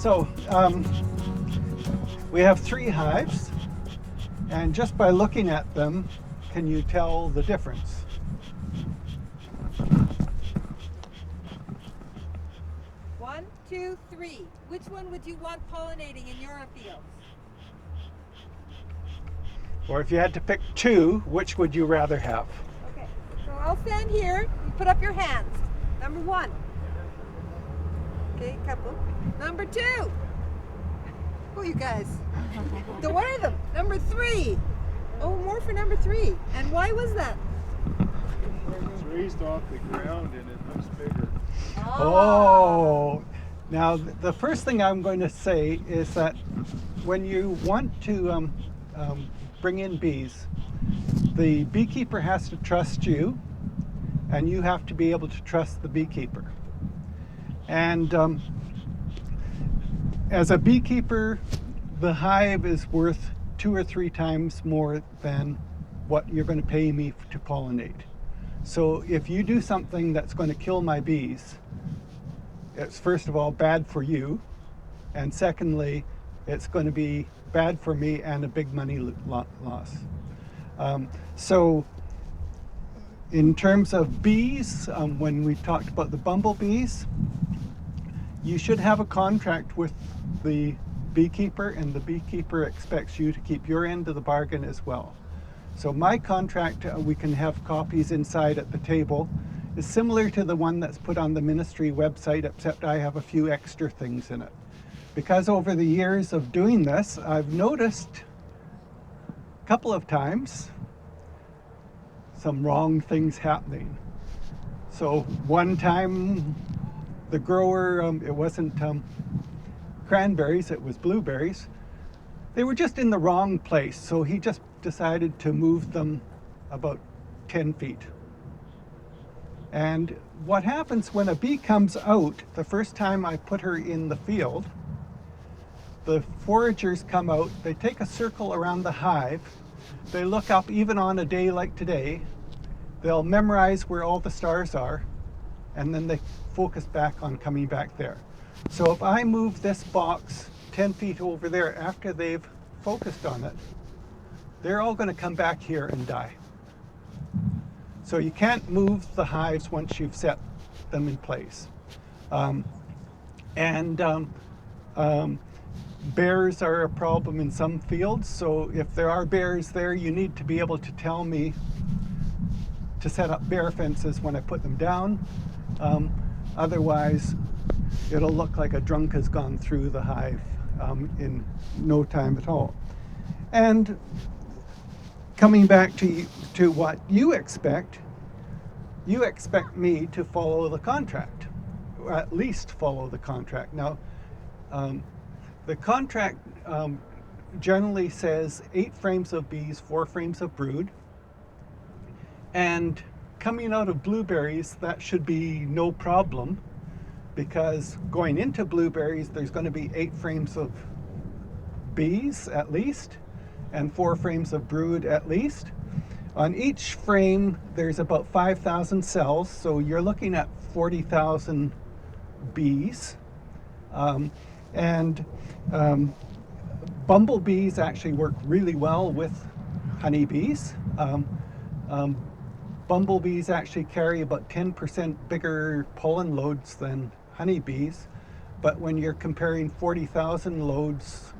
So we have 3 hives, and just by looking at them, can you tell the difference? One, two, three. Which one would you want pollinating in your fields? Or if you had to pick 2, which would you rather have? Okay, so I'll stand here. You put up your hands. Number 1. Okay, couple. Number 2. Oh, you guys. What are them? Number 3. Oh, more for number 3. And why was that? It's raised off the ground and it looks bigger. Oh, now the first thing I'm going to say is that when you want to bring in bees, the beekeeper has to trust you, and you have to be able to trust the beekeeper. And as a beekeeper, the hive is worth 2 or 3 times more than what you're going to pay me to pollinate. So if you do something that's going to kill my bees, it's first of all bad for you, and secondly, it's going to be bad for me and a big money loss. So in terms of bees, when we talked about the bumblebees, you should have a contract with the beekeeper, and the beekeeper expects you to keep your end of the bargain as well. So my contract, we can have copies inside at the table, is similar to the one that's put on the ministry website, except I have a few extra things in it. Because over the years of doing this, I've noticed a couple of times some wrong things happening. So one time the grower, it wasn't cranberries, it was blueberries. They were just in the wrong place, so he just decided to move them about 10 feet. And what happens when a bee comes out, the first time I put her in the field, the foragers come out, they take a circle around the hive, they look up, even on a day like today, they'll memorize where all the stars are, and then they focus back on coming back there. So if I move this box 10 feet over there after they've focused on it, they're all going to come back here and die. So you can't move the hives once you've set them in place. Bears are a problem in some fields, so if there are bears there, you need to be able to tell me to set up bear fences when I put them down. Otherwise, it'll look like a drunk has gone through the hive in no time at all. And coming back to what you expect me to follow the contract, or at least follow the contract. Now, the contract generally says 8 frames of bees, 4 frames of brood. And coming out of blueberries, that should be no problem, because going into blueberries, there's going to be 8 frames of bees at least, and 4 frames of brood at least. On each frame, there's about 5,000 cells, so you're looking at 40,000 bees. Bumblebees actually work really well with honeybees. Bumblebees actually carry about 10% bigger pollen loads than honeybees, but when you're comparing 40,000 loads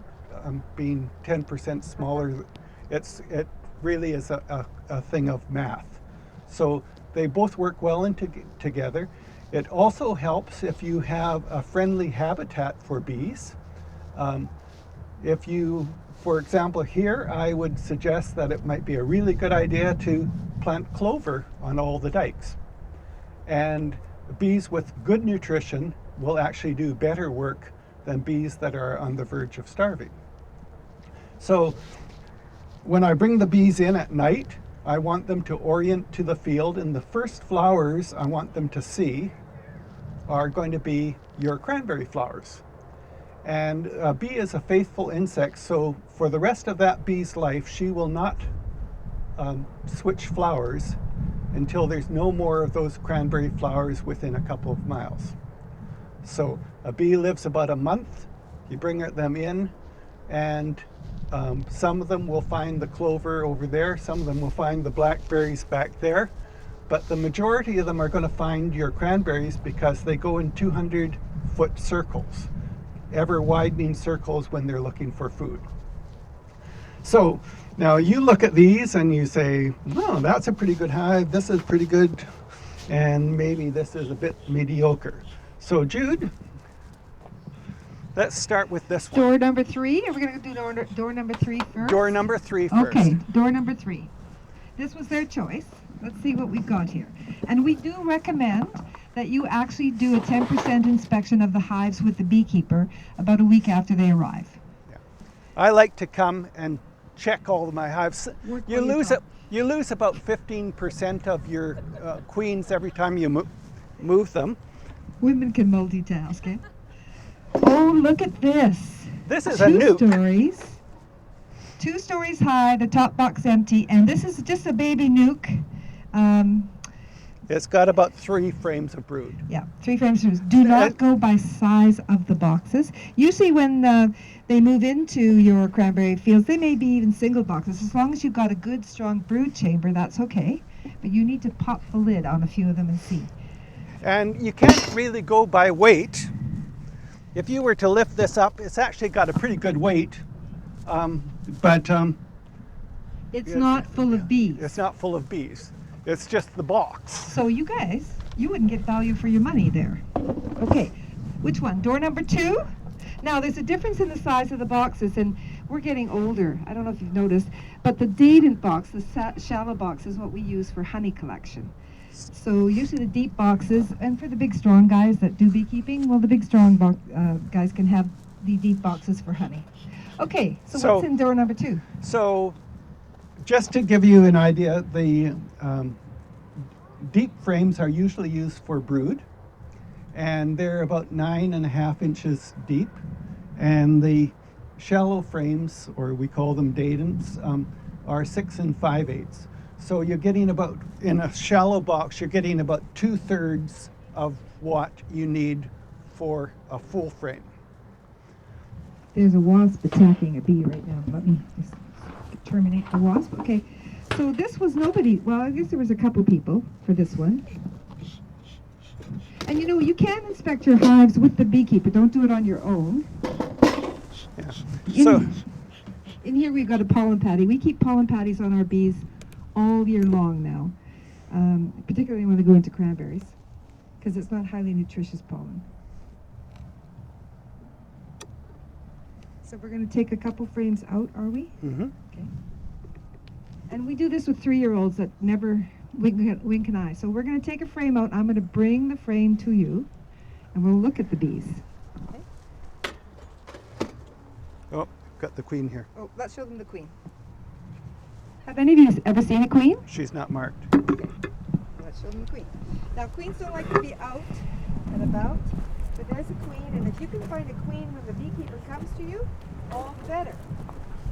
being 10% smaller, it really is a thing of math. So they both work well together. It also helps if you have a friendly habitat for bees. If you, for example, here, I would suggest that it might be a really good idea to plant clover on all the dikes. And bees with good nutrition will actually do better work than bees that are on the verge of starving. So when I bring the bees in at night, I want them to orient to the field, and the first flowers I want them to see are going to be your cranberry flowers. And a bee is a faithful insect, so for the rest of that bee's life, she will not switch flowers until there's no more of those cranberry flowers within a couple of miles. So a bee lives about a month You bring them in, and some of them will find the clover over there, some of them will find the blackberries back there, but the majority of them are going to find your cranberries because they go in 200-foot circles, ever widening circles when they're looking for food. So now you look at these and you say, oh, that's a pretty good hive, this is pretty good, and maybe this is a bit mediocre. So Jude, let's start with this one. Door number 3. Are we going to do door number 3 first? Door number 3 first. Okay, door number 3. This was their choice. Let's see what we've got here. And we do recommend that you actually do a 10% inspection of the hives with the beekeeper about a week after they arrive. Yeah. I like to come and check all of my hives. You lose about 15% of your queens every time you move them. Women can multitask, eh? Oh, look at this. This is a nuke. 2 stories. 2 stories high, the top box empty, and this is just a baby nuke. It's got about 3 frames of brood. Yeah, 3 frames of brood. Do not go by size of the boxes. Usually when they move into your cranberry fields, they may be even single boxes. As long as you've got a good, strong brood chamber, that's okay. But you need to pop the lid on a few of them and see. And you can't really go by weight. If you were to lift this up, it's actually got a pretty good weight. But it's not full of bees. It's not full of bees. It's just the box. So you guys, you wouldn't get value for your money there. Okay, which one? Door number 2? Now there's a difference in the size of the boxes, and we're getting older. I don't know if you've noticed, but the datent box, the shallow box, is what we use for honey collection. So usually the deep boxes, and for the big strong guys that do beekeeping, well, the big strong guys can have the deep boxes for honey. Okay, so what's in door number 2? So just to give you an idea, the deep frames are usually used for brood, and they're about 9.5 inches deep, and the shallow frames, or we call them datents, are 6 5/8. So you're getting about, in a shallow box, you're getting about 2/3 of what you need for a full frame. There's a wasp attacking a bee right now. Let me just terminate the wasp. Okay, so this was nobody, well, I guess there was a couple people for this one. And you know, you can inspect your hives with the beekeeper. Don't do it on your own. Yeah. In here we've got a pollen patty. We keep pollen patties on our bees all year long now, particularly when they go into cranberries, because it's not highly nutritious pollen. So we're going to take a couple frames out, are we? Mm-hmm. Okay. And we do this with 3-year-olds that never wink an eye. So we're going to take a frame out. I'm going to bring the frame to you, and we'll look at the bees. Okay. Oh, got the queen here. Oh, let's show them the queen. Have any of you ever seen a queen? She's not marked. Okay. Let's show them the queen. Now, queens don't like to be out and about, but there's a queen, and if you can find a queen when the beekeeper comes to you, all the better.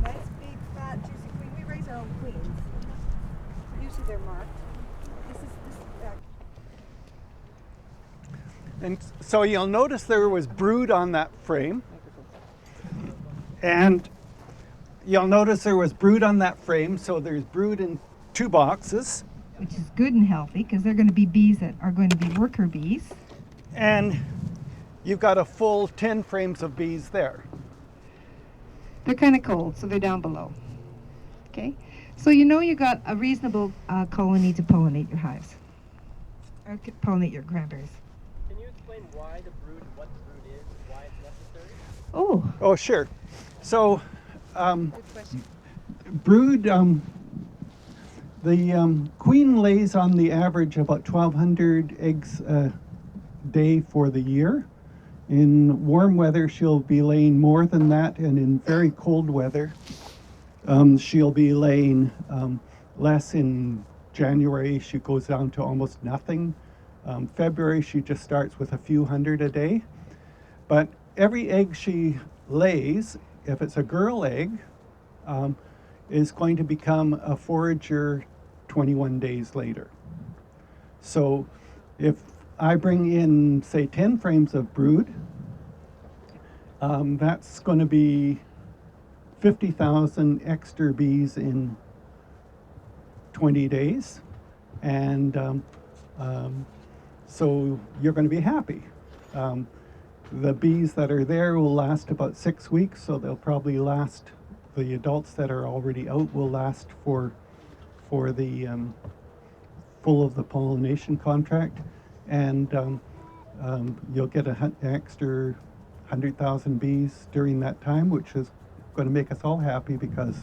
Nice, big, fat, juicy queen. We raise our own queens. Usually they're marked. And so you'll notice there was brood on that frame. And you'll notice there was brood on that frame, so there's brood in 2 boxes. Which is good and healthy, because they're going to be bees that are going to be worker bees. And you've got a full 10 frames of bees there. They're kind of cold, so they're down below. Okay? So you know you got a reasonable colony to pollinate your hives. Or pollinate your cranberries. Can you explain why the brood, what the brood is, and why it's necessary? Oh, sure. So, Good question. brood, the queen lays on the average about 1,200 eggs a day for the year. In warm weather, she'll be laying more than that, and in very cold weather, she'll be laying less. In January, she goes down to almost nothing. February, she just starts with a few hundred a day. But every egg she lays, if it's a girl egg, is going to become a forager 21 days later. So if I bring in, say, 10 frames of brood, That's going to be 50,000 extra bees in 20 days. And so you're going to be happy. The bees that are there will last about 6 weeks, so they'll probably last, the adults that are already out will last for the full of the pollination contract. And you'll get an extra 100,000 bees during that time, which is going to make us all happy because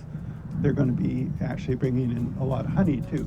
they're going to be actually bringing in a lot of honey too.